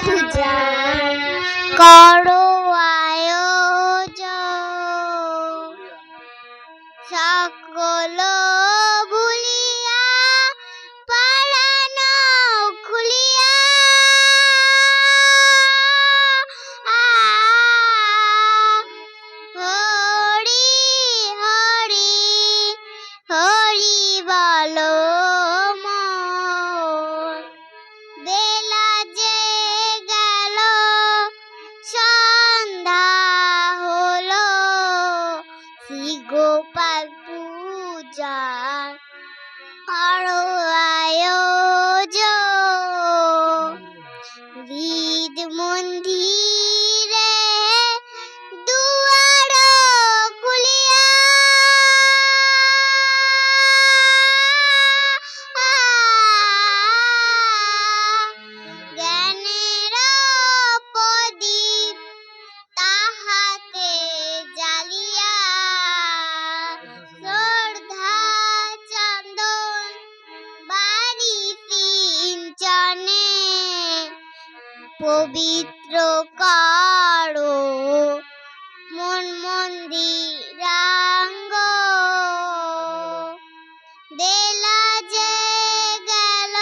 পূজা করো আয়োজন সকল ভুলিয়া পরানো খুলিয়া হরি হরি হরি বলো মন বেলা যে গেল সন্ধ্যা হলো শ্রী গোপাল পূজা করো আয়োজন হৃদ মন্দিরে দুয়ার খুলিয়া জ্ঞানের প্রদীপ তাহাতে জ্বালিয়া শ্রদ্ধা চন্দন বাড়ি সিঞ্চনে পবিত্র করো মন মন্দিরাঙ্গ বেলা যে গেল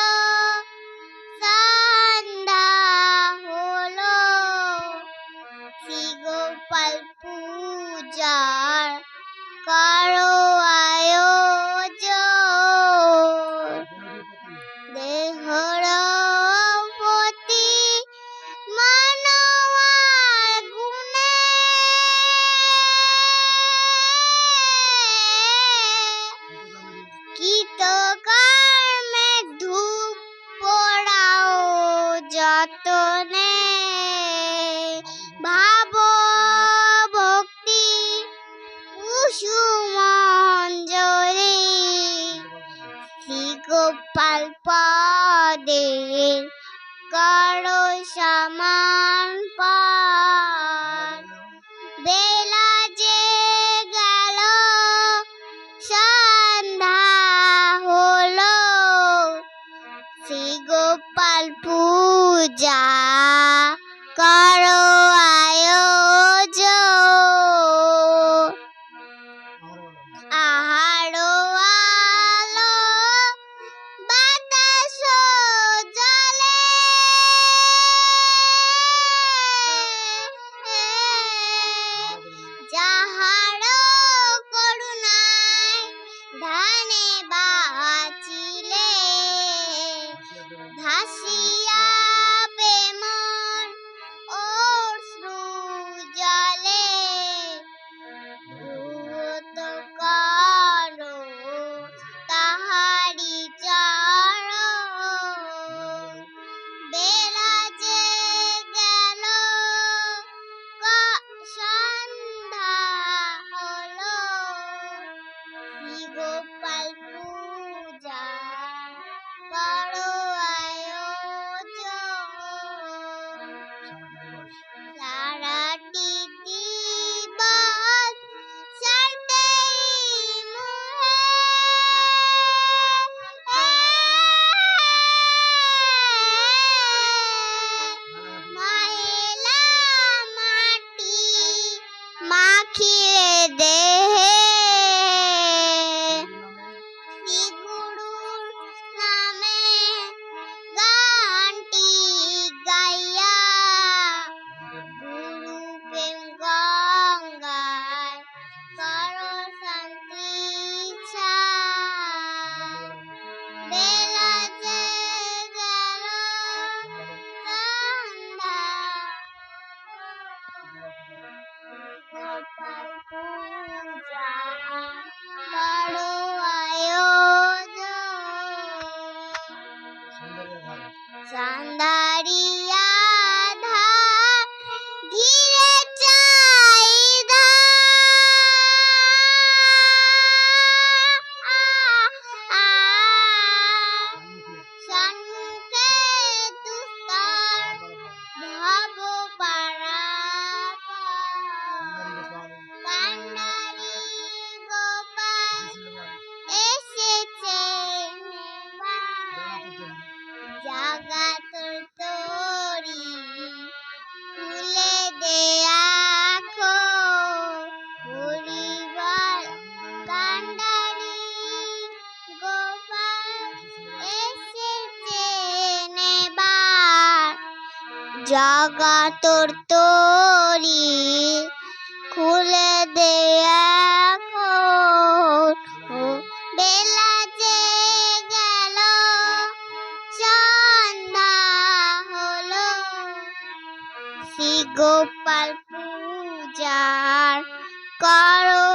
সন্ধ্যা হলো শ্রী গোপাল পূজার করো আয়োজন দেহর প্রতি মানবার গুণে কৃতকর্মে ধূপ পোড়াও যতনে ভাব ভক্তি কুসুমঞ্জলি শ্রী গোপাল পদে করো সমান পান বেলা যে গেল সন্ধ্যা হলো শ্রী গোপাল পূজা করো আয়োজন আহারো আলো বাতাস জলে যাহার করুণায় ধানে বাঁচিলে ভাসিয়া প্রেমর অশ্রু জলে ব্রত করো তাহারি চরণ বেলা যে গেল সন্ধ্যা হলো শ্রী গোপাল পূজা করো আয়োজন সারাটি দিবস সারতেই ময়লা মাটি মাখিয়ে দেহে জাগা তোর তরি খুলে দে এখন। ও বেলা যে গেল সন্ধ্যা হলো, শ্রী গোপাল পূজার করো